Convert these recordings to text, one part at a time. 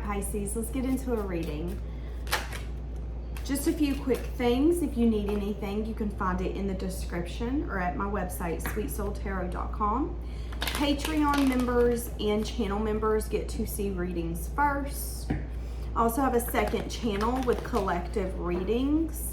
Pisces, let's get into a reading. Just a few quick things. If you need anything, you can find it in the description or at my website, SweetSoulTarot.com. Patreon members and channel members get to see readings first. I also have a second channel with collective readings.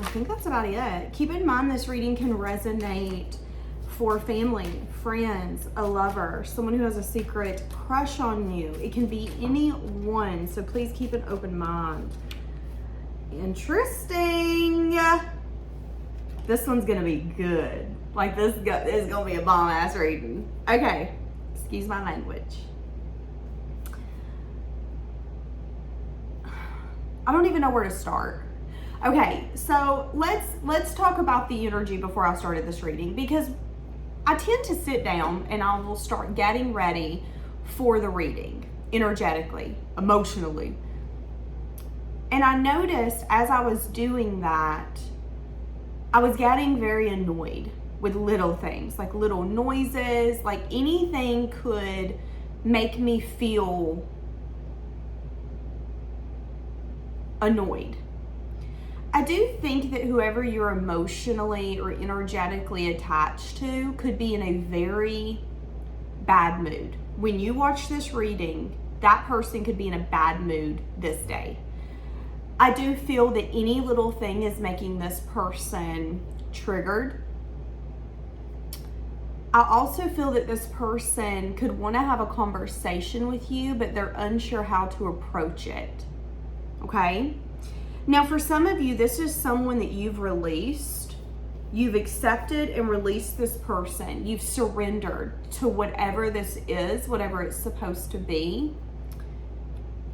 I think that's about it. Keep in mind this reading can resonate for family, friends, a lover, someone who has a secret crush on you. It can be anyone, so please keep an open mind. Interesting. This one's gonna be good. Like this is gonna be a bomb ass reading. Okay, excuse my language. I don't even know where to start. Okay, so let's talk about the energy before I started this reading, because I tend to sit down and I will start getting ready for the reading energetically, emotionally. And I noticed as I was doing that, I was getting very annoyed with little things, like little noises, like anything could make me feel annoyed. I do think that whoever you're emotionally or energetically attached to could be in a very bad mood. When you watch this reading, that person could be in a bad mood this day. I do feel that any little thing is making this person triggered. I also feel that this person could want to have a conversation with you, but they're unsure how to approach it. Okay? Now, for some of you, this is someone that you've released. You've accepted and released this person. You've surrendered to whatever this is, whatever it's supposed to be.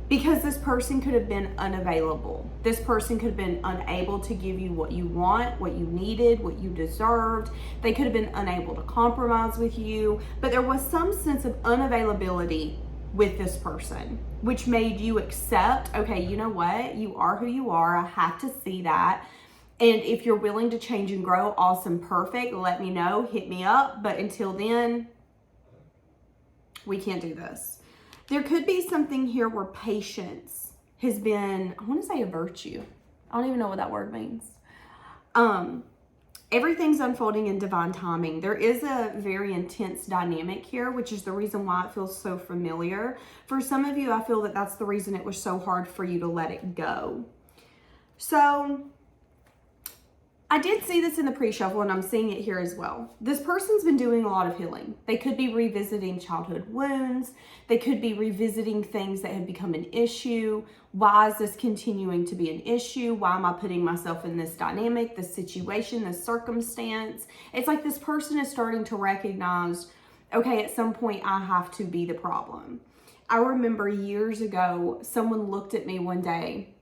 Because this person could have been unavailable. This person could have been unable to give you what you want, what you needed, what you deserved. They could have been unable to compromise with you. But there was some sense of unavailability with this person, which made you accept, okay, you know what? You are who you are. I have to see that. And if you're willing to change and grow, awesome, perfect. Let me know, hit me up. But until then, we can't do this. There could be something here where patience has been, I want to say a virtue. I don't even know what that word means. Everything's unfolding in divine timing. There is a very intense dynamic here, which is the reason why it feels so familiar. For some of you, I feel that that's the reason it was so hard for you to let it go. So I did see this in the pre-shuffle, and I'm seeing it here as well. This person's been doing a lot of healing. They could be revisiting childhood wounds. They could be revisiting things that had become an issue. Why is this continuing to be an issue? Why am I putting myself in this dynamic, this situation, this circumstance? It's like this person is starting to recognize, okay, at some point I have to be the problem. I remember years ago, someone looked at me one day,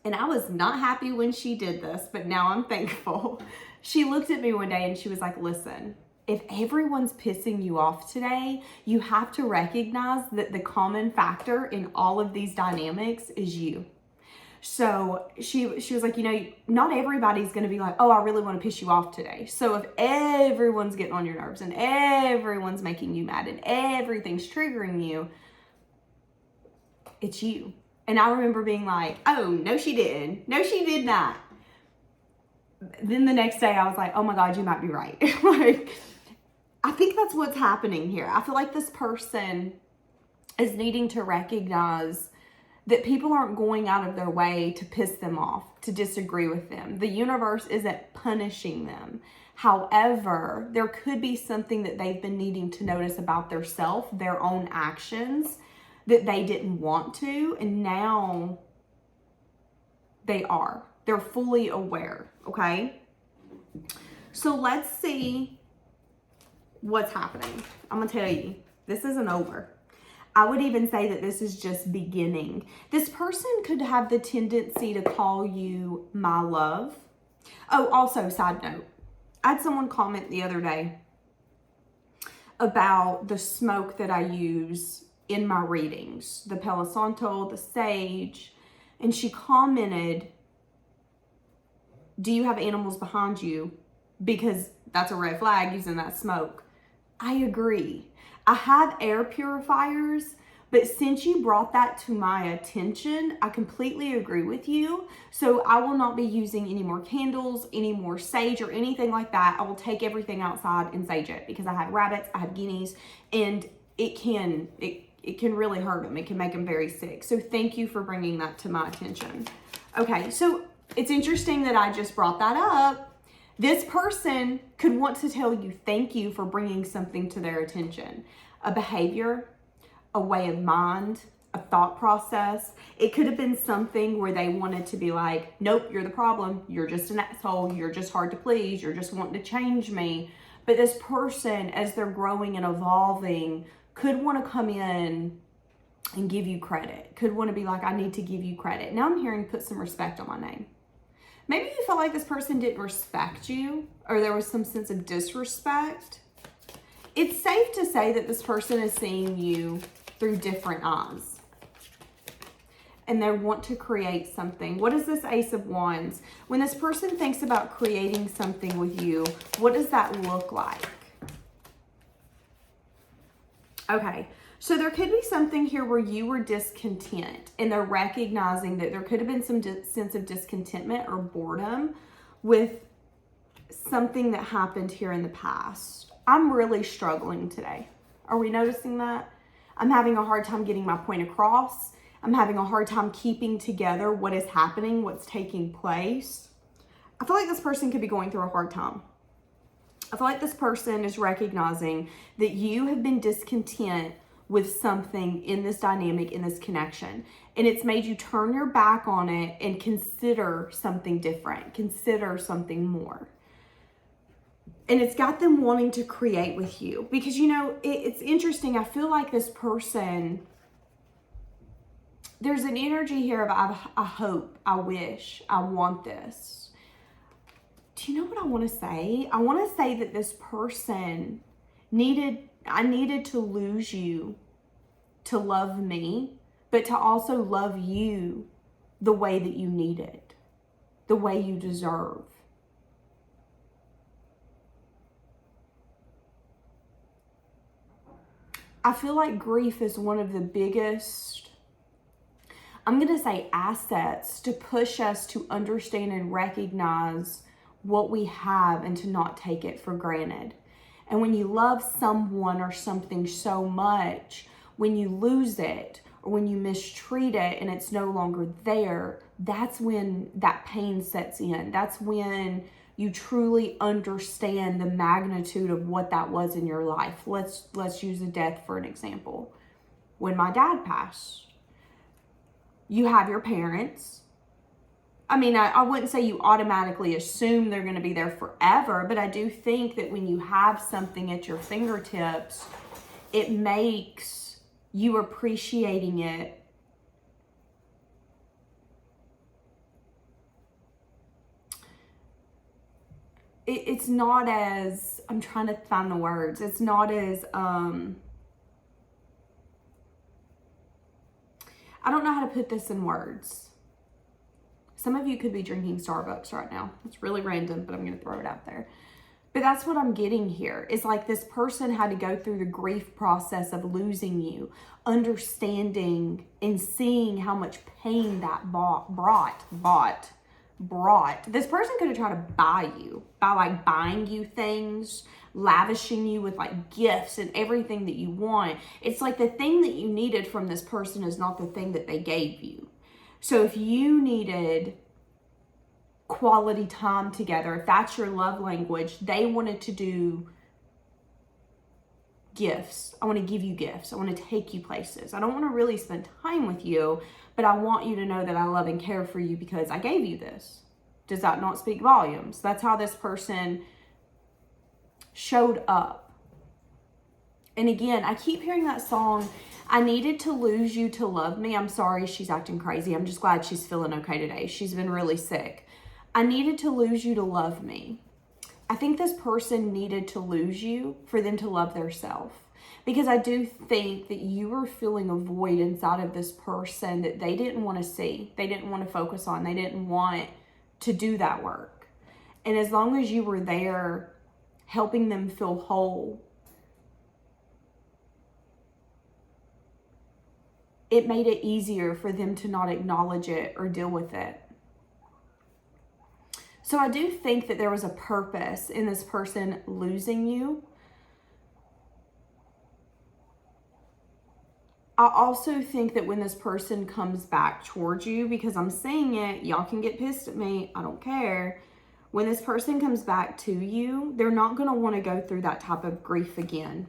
and I was not happy when she did this, but now I'm thankful. She looked at me one day and she was like, listen, if everyone's pissing you off today, you have to recognize that the common factor in all of these dynamics is you. So she was like, you know, not everybody's going to be like, oh, I really want to piss you off today. So if everyone's getting on your nerves and everyone's making you mad and everything's triggering you, it's you. And I remember being like, oh, no, she didn't. No, she did not. Then the next day I was like, oh my God, you might be right. Like, I think that's what's happening here. I feel like this person is needing to recognize that people aren't going out of their way to piss them off, to disagree with them. The universe isn't punishing them. However, there could be something that they've been needing to notice about themselves, their own actions, that they didn't want to, and now they are. They're fully aware, okay? So let's see what's happening. I'm gonna tell you, this isn't over. I would even say that this is just beginning. This person could have the tendency to call you my love. Oh, also, side note, I had someone comment the other day about the smoke that I use in my readings, the Palo Santo, the sage, and she commented, do you have animals behind you? Because that's a red flag using that smoke. I agree. I have air purifiers, but since you brought that to my attention, I completely agree with you. So I will not be using any more candles, any more sage or anything like that. I will take everything outside and sage it because I have rabbits, I have guineas, and it can really hurt them. It can make them very sick. So thank you for bringing that to my attention. Okay, so it's interesting that I just brought that up. This person could want to tell you thank you for bringing something to their attention. A behavior, a way of mind, a thought process. It could have been something where they wanted to be like, nope, you're the problem. You're just an asshole. You're just hard to please. You're just wanting to change me. But this person, as they're growing and evolving, could want to come in and give you credit. Could want to be like, I need to give you credit. Now I'm hearing put some respect on my name. Maybe you felt like this person didn't respect you or there was some sense of disrespect. It's safe to say that this person is seeing you through different eyes and they want to create something. What is this Ace of Wands? When this person thinks about creating something with you, what does that look like? Okay. So there could be something here where you were discontent and they're recognizing that there could have been some sense of discontentment or boredom with something that happened here in the past. I'm really struggling today. Are we noticing that? I'm having a hard time getting my point across. I'm having a hard time keeping together what is happening, what's taking place. I feel like this person could be going through a hard time. I feel like this person is recognizing that you have been discontent with something in this dynamic, in this connection. And it's made you turn your back on it and consider something different, consider something more. And it's got them wanting to create with you because, you know, it's interesting. I feel like this person, there's an energy here of I hope, I wish, I want this. Do you know what I want to say? I want to say that this person I needed to lose you to love me, but to also love you the way that you need it, the way you deserve. I feel like grief is one of the biggest, I'm going to say, assets to push us to understand and recognize what we have and to not take it for granted. And when you love someone or something so much, when you lose it or when you mistreat it and it's no longer there, that's when that pain sets in. That's when you truly understand the magnitude of what that was in your life. Let's use a death for an example. When my dad passed, you have your parents. I mean, I wouldn't say you automatically assume they're going to be there forever, but I do think that when you have something at your fingertips, it makes you appreciating it it's not as, I'm trying to find the words, it's not as, I don't know how to put this in words. Some of you could be drinking Starbucks right now. It's really random, but I'm going to throw it out there. But that's what I'm getting here. It's like this person had to go through the grief process of losing you, understanding and seeing how much pain that brought. This person could have tried to buy you, by like buying you things, lavishing you with like gifts and everything that you want. It's like the thing that you needed from this person is not the thing that they gave you. So if you needed quality time together, if that's your love language, they wanted to do gifts. I want to give you gifts. I want to take you places. I don't want to really spend time with you, but I want you to know that I love and care for you because I gave you this. Does that not speak volumes? That's how this person showed up. And again, I keep hearing that song, I needed to lose you to love me. I'm sorry she's acting crazy. I'm just glad she's feeling okay today. She's been really sick. I needed to lose you to love me. I think this person needed to lose you for them to love theirself. Because I do think that you were feeling a void inside of this person that they didn't want to see. They didn't want to focus on. They didn't want to do that work. And as long as you were there helping them feel whole, it made it easier for them to not acknowledge it or deal with it. So I do think that there was a purpose in this person losing you. I also think that when this person comes back towards you, because I'm saying it, y'all can get pissed at me, I don't care. When this person comes back to you, they're not going to want to go through that type of grief again.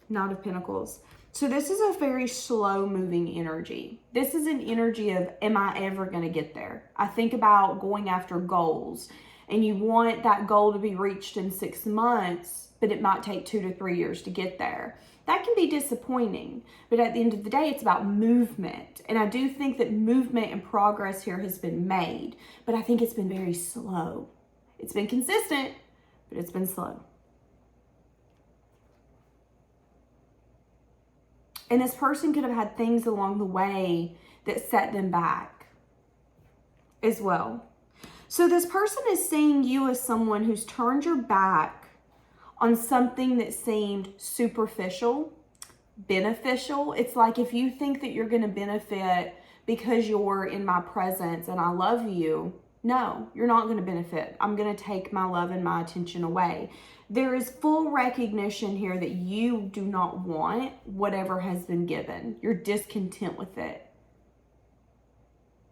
Knight of Pentacles. So this is a very slow moving energy. This is an energy of, am I ever going to get there? I think about going after goals, and you want that goal to be reached in 6 months, but it might take 2 to 3 years to get there. That can be disappointing, but at the end of the day, it's about movement. And I do think that movement and progress here has been made, but I think it's been very slow. It's been consistent, but it's been slow. And this person could have had things along the way that set them back as well. So this person is seeing you as someone who's turned your back on something that seemed superficial, beneficial. It's like if you think that you're going to benefit because you're in my presence and I love you, no, you're not going to benefit. I'm going to take my love and my attention away. There is full recognition here that you do not want whatever has been given. You're discontent with it.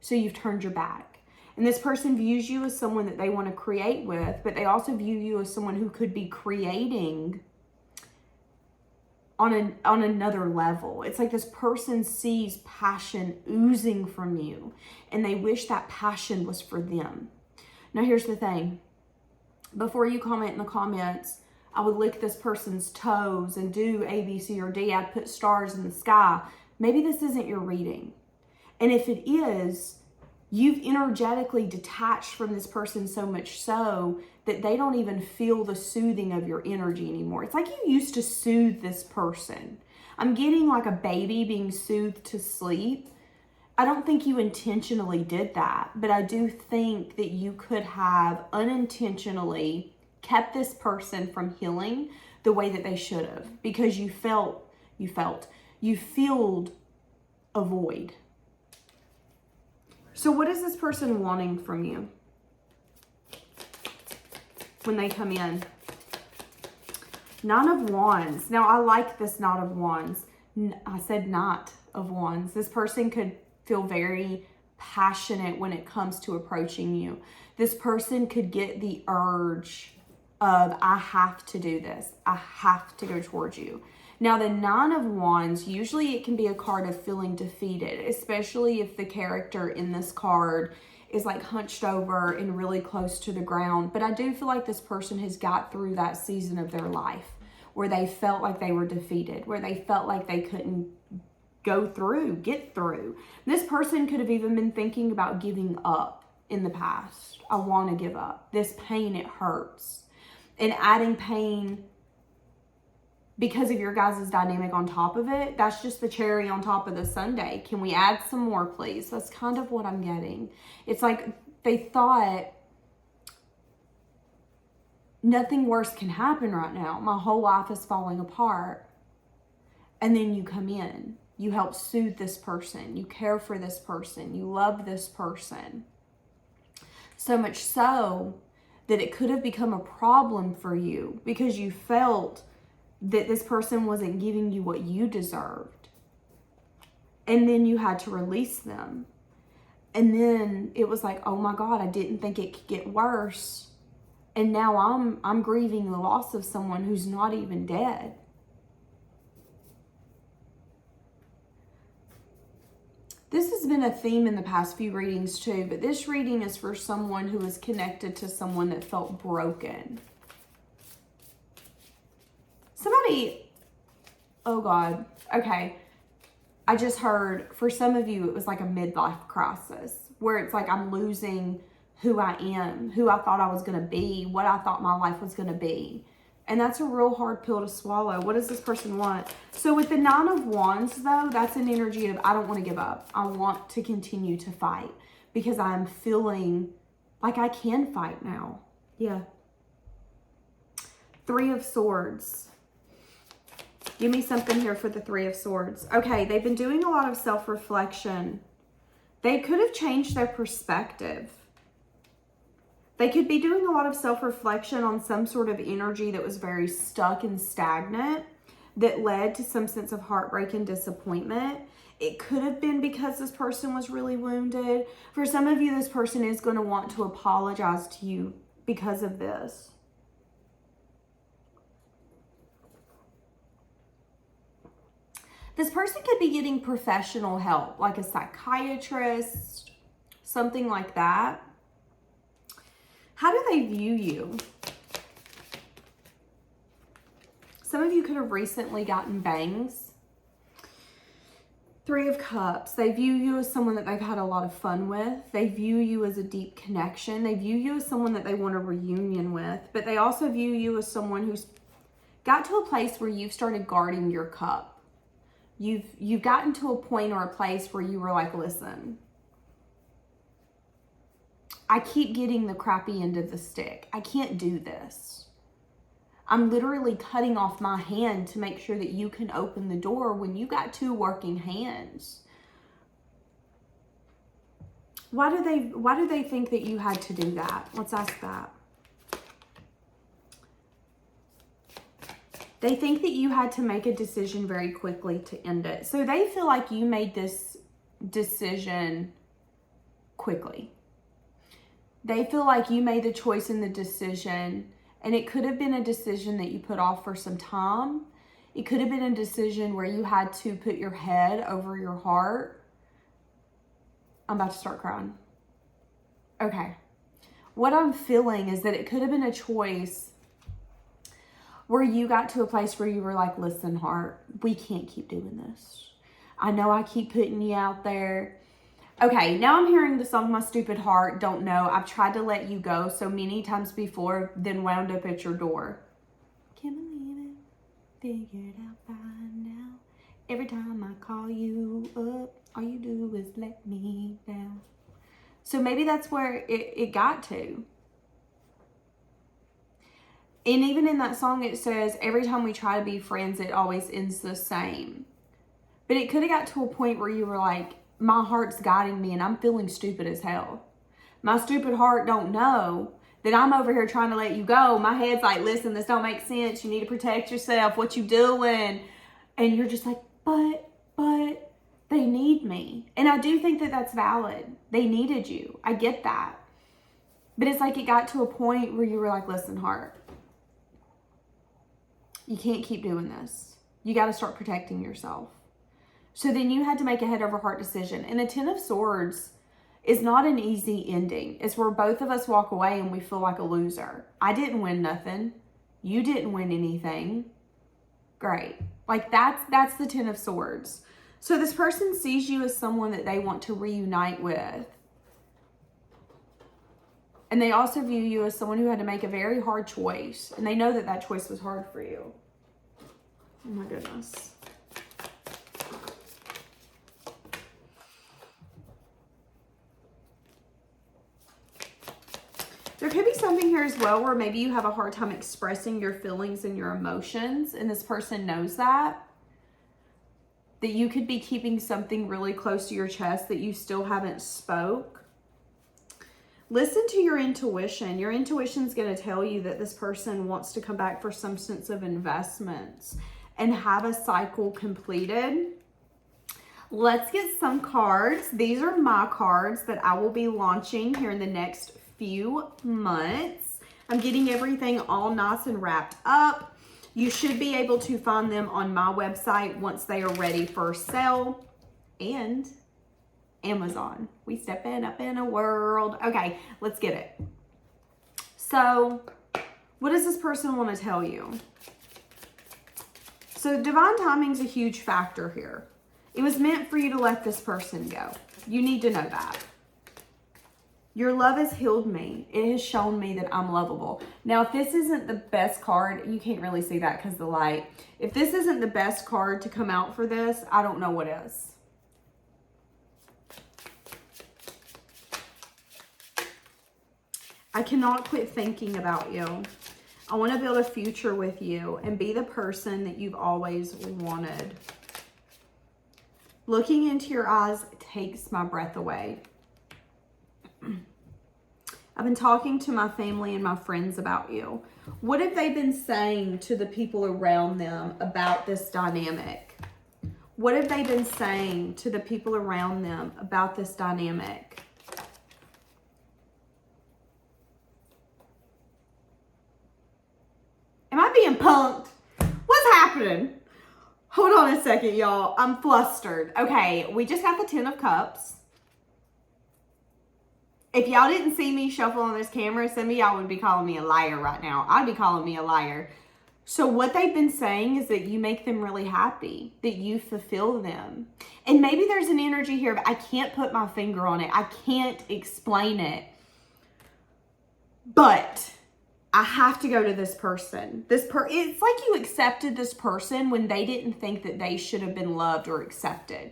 So you've turned your back. And this person views you as someone that they want to create with, but they also view you as someone who could be creating on another level. It's like this person sees passion oozing from you, and they wish that passion was for them. Now, here's the thing. Before you comment in the comments, I would lick this person's toes and do A, B, C, or D. I'd put stars in the sky. Maybe this isn't your reading. And if it is, you've energetically detached from this person so much so that they don't even feel the soothing of your energy anymore. It's like you used to soothe this person. I'm getting like a baby being soothed to sleep. I don't think you intentionally did that, but I do think that you could have unintentionally kept this person from healing the way that they should have, because you filled a void. So what is this person wanting from you when they come in? Nine of Wands. Now, I like this Knight of Wands. I said Knight of Wands. This person could feel very passionate when it comes to approaching you. This person could get the urge of, I have to do this. I have to go towards you. Now, the Nine of Wands, usually it can be a card of feeling defeated, especially if the character in this card is like hunched over and really close to the ground. But I do feel like this person has got through that season of their life where they felt like they were defeated, where they felt like they couldn't get through. This person could have even been thinking about giving up in the past. I want to give up. This pain, it hurts. And adding pain because of your guys' dynamic on top of it, that's just the cherry on top of the sundae. Can we add some more, please? That's kind of what I'm getting. It's like they thought nothing worse can happen right now. My whole life is falling apart. And then you come in. You help soothe this person. You care for this person. You love this person. So much so that it could have become a problem for you because you felt that this person wasn't giving you what you deserved. And then you had to release them. And then it was like, oh my God, I didn't think it could get worse. And now I'm grieving the loss of someone who's not even dead. This has been a theme in the past few readings too, but this reading is for someone who is connected to someone that felt broken. Somebody, oh God, okay. I just heard, for some of you, it was like a midlife crisis where it's like I'm losing who I am, who I thought I was going to be, what I thought my life was going to be. And that's a real hard pill to swallow. What does this person want? So with the Nine of Wands, though, that's an energy of, I don't want to give up. I want to continue to fight because I'm feeling like I can fight now. Yeah. Three of Swords. Give me something here for the Three of Swords. Okay, they've been doing a lot of self-reflection. They could have changed their perspective. They could be doing a lot of self-reflection on some sort of energy that was very stuck and stagnant that led to some sense of heartbreak and disappointment. It could have been because this person was really wounded. For some of you, this person is going to want to apologize to you because of this. This person could be getting professional help, like a psychiatrist, something like that. How do they view you? Some of you could have recently gotten bangs. Three of Cups. They view you as someone that they've had a lot of fun with. They view you as a deep connection. They view you as someone that they want a reunion with. But they also view you as someone who's got to a place where you've started guarding your cup. You've gotten to a point or a place where you were like, listen, I keep getting the crappy end of the stick. I can't do this. I'm literally cutting off my hand to make sure that you can open the door when you got two working hands. Why do they think that you had to do that? Let's ask that. They think that you had to make a decision very quickly to end it. So they feel like you made this decision quickly. They feel like you made the choice in the decision, and it could have been a decision that you put off for some time. It could have been a decision where you had to put your head over your heart. I'm about to start crying. Okay. What I'm feeling is that it could have been a choice where you got to a place where you were like, listen, heart, we can't keep doing this. I know I keep putting you out there. Okay, now I'm hearing the song My Stupid Heart, Don't Know. I've tried to let you go so many times before, then wound up at your door. Can't believe it, figured out by now. Every time I call you up, all you do is let me down. So maybe that's where it got to. And even in that song, it says, every time we try to be friends, it always ends the same. But it could have got to a point where you were like, my heart's guiding me and I'm feeling stupid as hell. My stupid heart don't know that I'm over here trying to let you go. My head's like, listen, this don't make sense. You need to protect yourself. What you doing? And you're just like, but they need me. And I do think that that's valid. They needed you. I get that. But it's like it got to a point where you were like, listen, heart, you can't keep doing this. You got to start protecting yourself. So then you had to make a head over heart decision. And the Ten of Swords is not an easy ending. It's where both of us walk away and we feel like a loser. I didn't win nothing. You didn't win anything. Great. Like that's the Ten of Swords. So this person sees you as someone that they want to reunite with. And they also view you as someone who had to make a very hard choice. And they know that that choice was hard for you. Oh my goodness. There could be something here as well where maybe you have a hard time expressing your feelings and your emotions. And this person knows that. That you could be keeping something really close to your chest that you still haven't spoke. Listen to your intuition. Your intuition is going to tell you that this person wants to come back for some sense of investments and have a cycle completed. Let's get some cards. These are my cards that I will be launching here in the next few months. I'm getting everything all nice and wrapped up. You should be able to find them on my website once they are ready for sale. And Amazon. We stepping up in a world. Okay, let's get it. So, what does this person want to tell you? So, divine timing is a huge factor here. It was meant for you to let this person go. You need to know that. Your love has healed me. It has shown me that I'm lovable. Now, if this isn't the best card, you can't really see that because of the light. If this isn't the best card to come out for this, I don't know what is. I cannot quit thinking about you. I want to build a future with you and be the person that you've always wanted. Looking into your eyes takes my breath away. I've been talking to my family and my friends about you. What have they been saying to the people around them about this dynamic? What have they been saying to the people around them about this dynamic? Am I being punked? What's happening? Hold on a second, y'all. I'm flustered. Okay, we just got the 10 of Cups. If y'all didn't see me shuffle on this camera, some of y'all would be calling me a liar right now. I'd be calling me a liar. So what they've been saying is that you make them really happy, that you fulfill them. And maybe there's an energy here, but I can't put my finger on it. I can't explain it. But I have to go to this person. It's like you accepted this person when they didn't think that they should have been loved or accepted.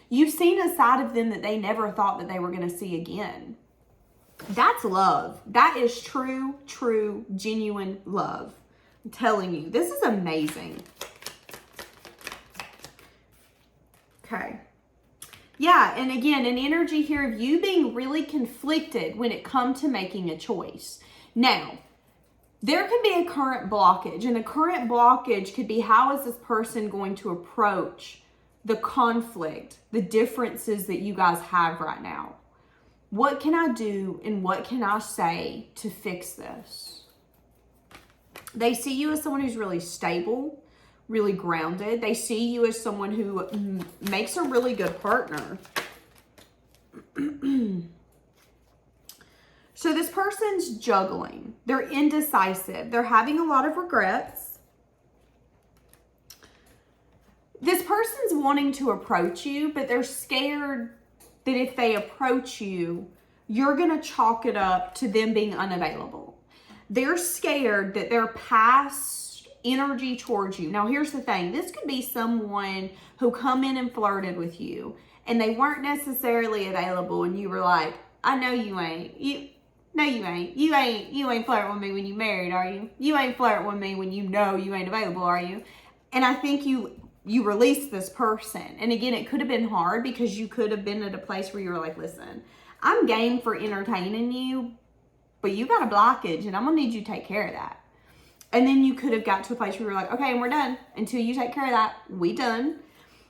You've seen a side of them that they never thought that they were going to see again. That's love. That is true, genuine love. I'm telling you, this is amazing. Okay. Yeah, and again, an energy here of you being really conflicted when it comes to making a choice. Now, there could be a current blockage, and a current blockage could be, how is this person going to approach the conflict, the differences that you guys have right now? What can I do and what can I say to fix this? They see you as someone who's really stable, really grounded. They see you as someone who makes a really good partner. So this person's juggling. They're indecisive. They're having a lot of regrets. This person's wanting to approach you, but they're scared that if they approach you, you're going to chalk it up to them being unavailable. They're scared that their past energy towards you. Now, here's the thing. This could be someone who come in and flirted with you, and they weren't necessarily available, and you were like, I know you ain't. No, you ain't. You ain't flirting with me when you married, are you? You ain't flirting with me when you know you ain't available, are you? And I think you released this person. And again, it could have been hard because you could have been at a place where you were like, listen, I'm game for entertaining you, but you got a blockage and I'm going to need you to take care of that. And then you could have got to a place where you were like, okay, and we're done. Until you take care of that, we done.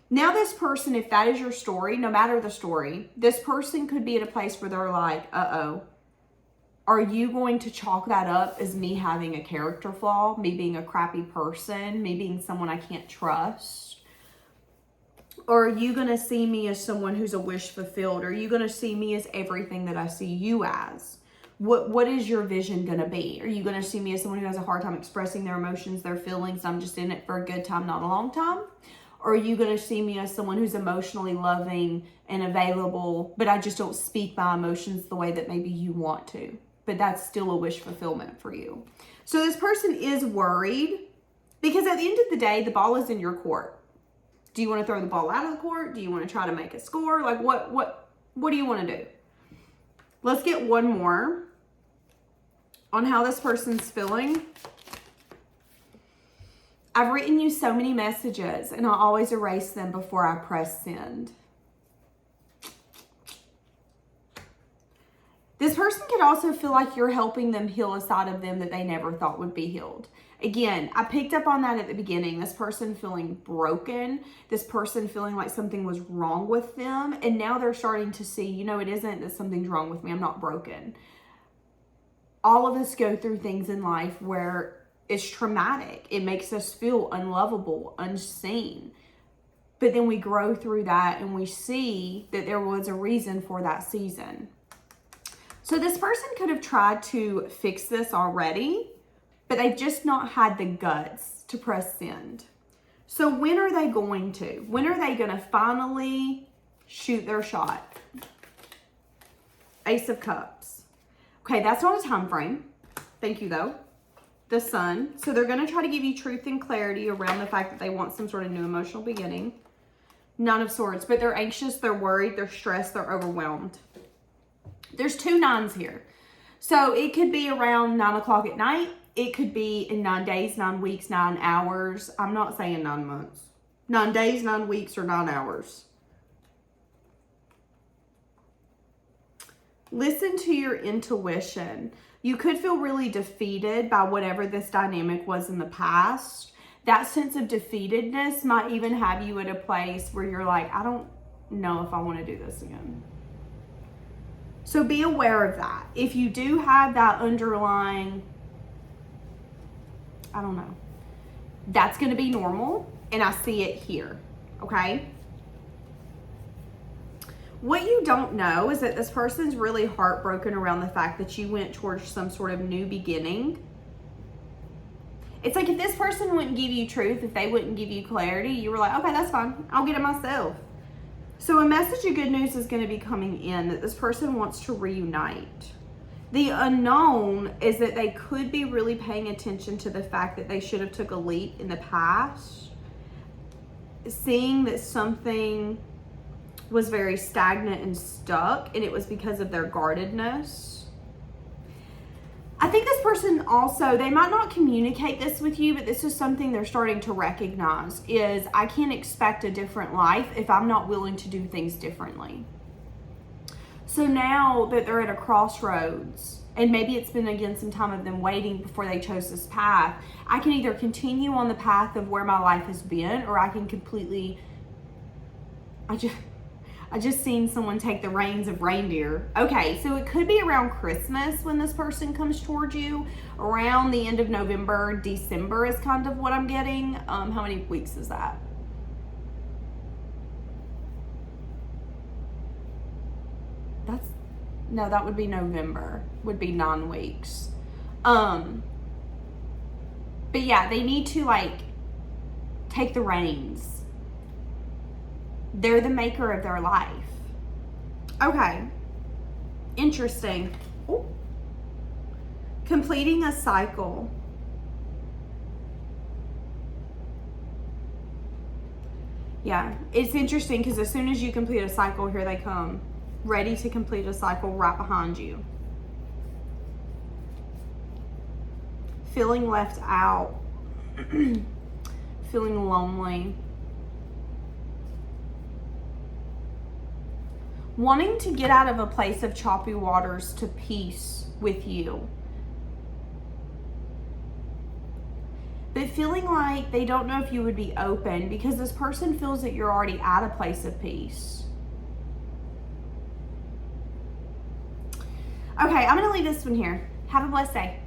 Now this person, if that is your story, no matter the story, this person could be at a place where they're like, uh-oh, are you going to chalk that up as me having a character flaw, me being a crappy person, me being someone I can't trust? Or are you going to see me as someone who's a wish fulfilled? Or are you going to see me as everything that I see you as? What is your vision going to be? Are you going to see me as someone who has a hard time expressing their emotions, their feelings, I'm just in it for a good time, not a long time? Or are you going to see me as someone who's emotionally loving and available, but I just don't speak my emotions the way that maybe you want to? But that's still a wish fulfillment for you. So this person is worried because at the end of the day, the ball is in your court. Do you want to throw the ball out of the court? Do you want to try to make a score? Like what do you want to do? Let's get one more on how this person's feeling. I've written you so many messages and I always erase them before I press send. This person could also feel like you're helping them heal a side of them that they never thought would be healed. Again, I picked up on that at the beginning. This person feeling broken, this person feeling like something was wrong with them. And now they're starting to see, you know, it isn't that something's wrong with me. I'm not broken. All of us go through things in life where it's traumatic. It makes us feel unlovable, unseen. But then we grow through that and we see that there was a reason for that season. So this person could have tried to fix this already, but they've just not had the guts to press send. So when are they going to? When are they going to finally shoot their shot? Ace of Cups. Okay, that's not a time frame. Thank you, though. The Sun. So they're going to try to give you truth and clarity around the fact that they want some sort of new emotional beginning. Nine of Swords. But they're anxious, they're worried, they're stressed, they're overwhelmed. There's 2 9s here. So it could be around 9 o'clock at night. It could be in 9 days, 9 weeks, 9 hours. I'm not saying 9 months. 9 days, 9 weeks, or 9 hours. Listen to your intuition. You could feel really defeated by whatever this dynamic was in the past. That sense of defeatedness might even have you at a place where you're like, I don't know if I want to do this again. So be aware of that. If you do have that underlying, I don't know, that's going to be normal, and I see it here, okay? What you don't know is that this person's really heartbroken around the fact that you went towards some sort of new beginning. It's like if this person wouldn't give you truth, if they wouldn't give you clarity, you were like, okay, that's fine. I'll get it myself. So a message of good news is going to be coming in that this person wants to reunite. The unknown is that they could be really paying attention to the fact that they should have took a leap in the past, seeing that something was very stagnant and stuck, and it was because of their guardedness. I think this person also, they might not communicate this with you, but this is something they're starting to recognize, is I can't expect a different life if I'm not willing to do things differently. So now that they're at a crossroads, and maybe it's been again some time of them waiting before they chose this path, I can either continue on the path of where my life has been, or I can completely, I just seen someone take the reins of reindeer. Okay, so it could be around Christmas when this person comes towards you. Around the end of November, December is kind of what I'm getting. How many weeks is that? No, that would be November. Would be 9 weeks. But yeah, they need to like take the reins. They're the maker of their life. Okay. Interesting. Ooh. Completing a cycle. Yeah, it's interesting because as soon as you complete a cycle, here they come. Ready to complete a cycle right behind you. Feeling left out. Feeling lonely. Wanting to get out of a place of choppy waters to peace with you. But feeling like they don't know if you would be open because this person feels that you're already at a place of peace. Okay, I'm going to leave this one here. Have a blessed day.